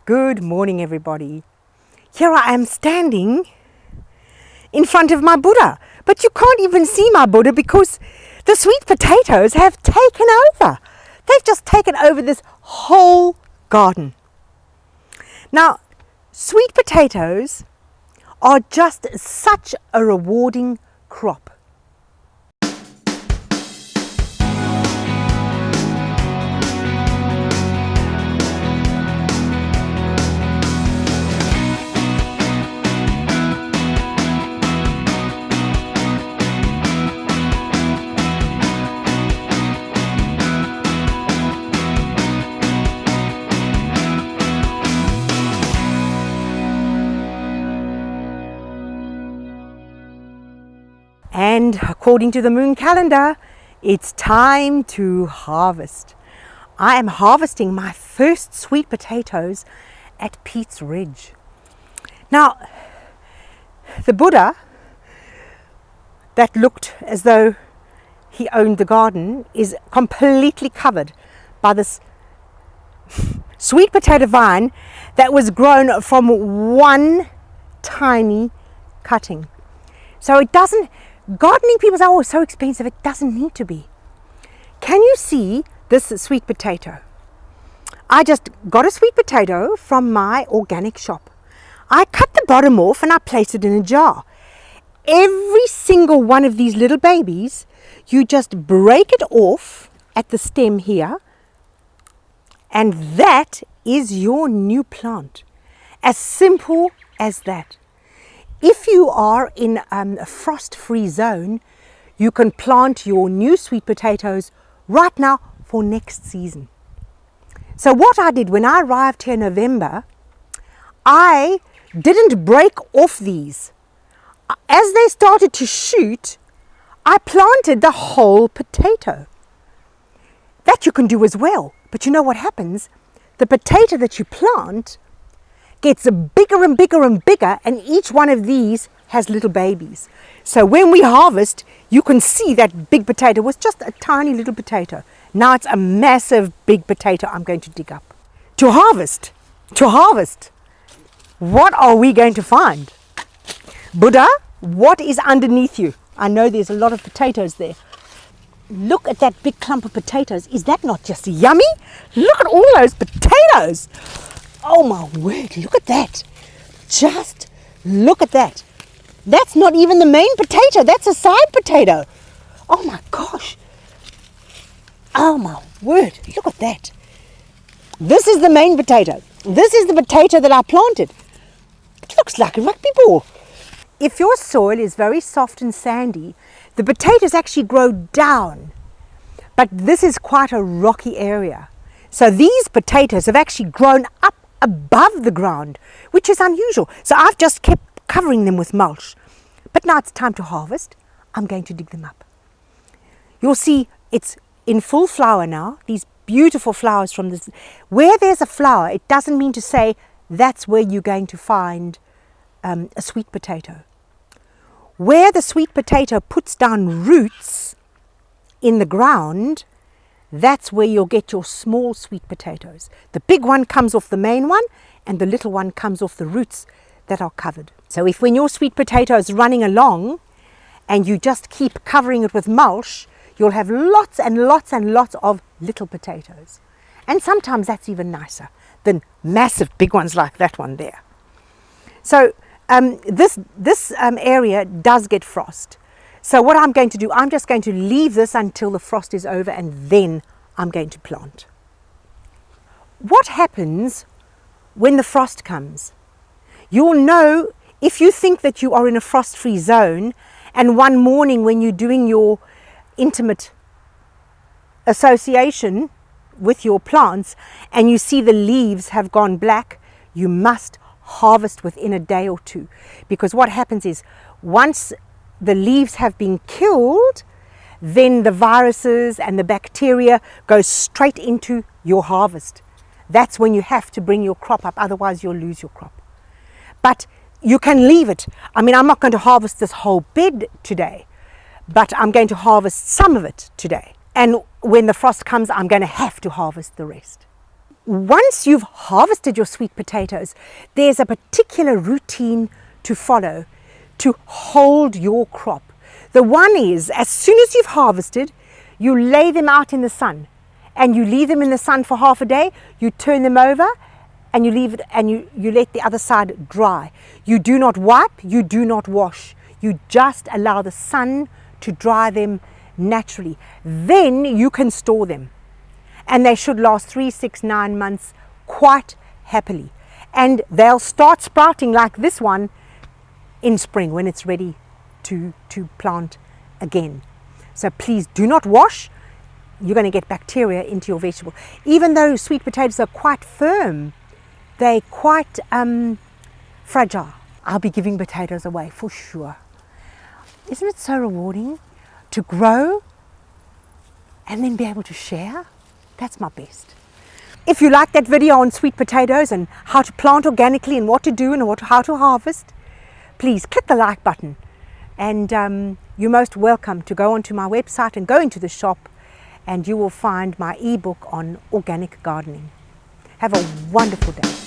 Good morning, everybody. Here I am standing in front of my Buddha, but you can't even see my Buddha because the sweet potatoes have taken over. They've just taken over this whole garden. Now, sweet potatoes are just such a rewarding crop. And according to the moon calendar, it's time to harvest. I am harvesting my first sweet potatoes at Pete's Ridge. Now, the Buddha that looked as though he owned the garden is completely covered by this sweet potato vine that was grown from one tiny cutting. So it doesn't, gardening people say, oh, it's so expensive. It doesn't need to be. Can you see this sweet potato? I just got a sweet potato from my organic shop. I cut the bottom off and I placed it in a jar. Every single one of these little babies, you just break it off at the stem here, and that is your new plant. As simple as that. If you are in a frost-free zone, you can plant your new sweet potatoes right now for next season. So what I did when I arrived here in November, I didn't break off these. As they started to shoot, I planted the whole potato. That you can do as well. But you know what happens? The potato that you plant gets bigger and bigger and bigger, and each one of these has little babies. So when we harvest, you can see that big potato was just a tiny little potato. Now it's a massive big potato I'm going to dig up. To harvest, what are we going to find? Buddha, what is underneath you? I know there's a lot of potatoes there. Look at that big clump of potatoes. Is that not just yummy? Look at all those potatoes. Oh my word, look at that. Just look at that. That's not even the main potato, that's a side potato. Oh my gosh. Oh my word, look at that. This is the main potato. This is the potato that I planted. It looks like a rugby ball. If your soil is very soft and sandy, the potatoes actually grow down. But this is quite a rocky area. So these potatoes have actually grown up above the ground, which is unusual. So I've just kept covering them with mulch. But now it's time to harvest. I'm going to dig them up. You'll see it's in full flower now, these beautiful flowers from this. Where there's a flower, it doesn't mean to say that's where you're going to find a sweet potato. Where the sweet potato puts down roots in the ground, that's where you'll get your small sweet potatoes. The big one comes off the main one, and the little one comes off the roots that are covered. So if when your sweet potato is running along and you just keep covering it with mulch, you'll have lots and lots and lots of little potatoes. And sometimes that's even nicer than massive big ones like that one there. So this area does get frost. So what I'm going to do, I'm just going to leave this until the frost is over, and then I'm going to plant. What happens when the frost comes? You'll know if you think that you are in a frost-free zone, and one morning when you're doing your intimate association with your plants and you see the leaves have gone black, you must harvest within a day or two. Because what happens is, once the leaves have been killed, then the viruses and the bacteria go straight into your harvest. That's when you have to bring your crop up, otherwise you'll lose your crop. But you can leave it. I mean, I'm not going to harvest this whole bed today, but I'm going to harvest some of it today. And when the frost comes, I'm going to have to harvest the rest. once you've harvested your sweet potatoes, there's a particular routine to follow to hold your crop. The one is, as soon as you've harvested, you lay them out in the sun and you leave them in the sun for half a day. You turn them over and you leave it, and you let the other side dry. You do not wipe, you do not wash. You just allow the sun to dry them naturally. Then you can store them. And they should last 3, 6, 9 months quite happily. And they'll start sprouting like this one in spring when it's ready to plant again. So please do not wash. You're going to get bacteria into your vegetable. Even though sweet potatoes are quite firm, they're quite fragile. I'll be giving potatoes away for sure. Isn't it so rewarding to grow and then be able to share? That's my best. If you like that video on sweet potatoes and how to plant organically and what to do and how to harvest, please click the like button. And you're most welcome to go onto my website and go into the shop, and you will find my ebook on organic gardening. Have a wonderful day.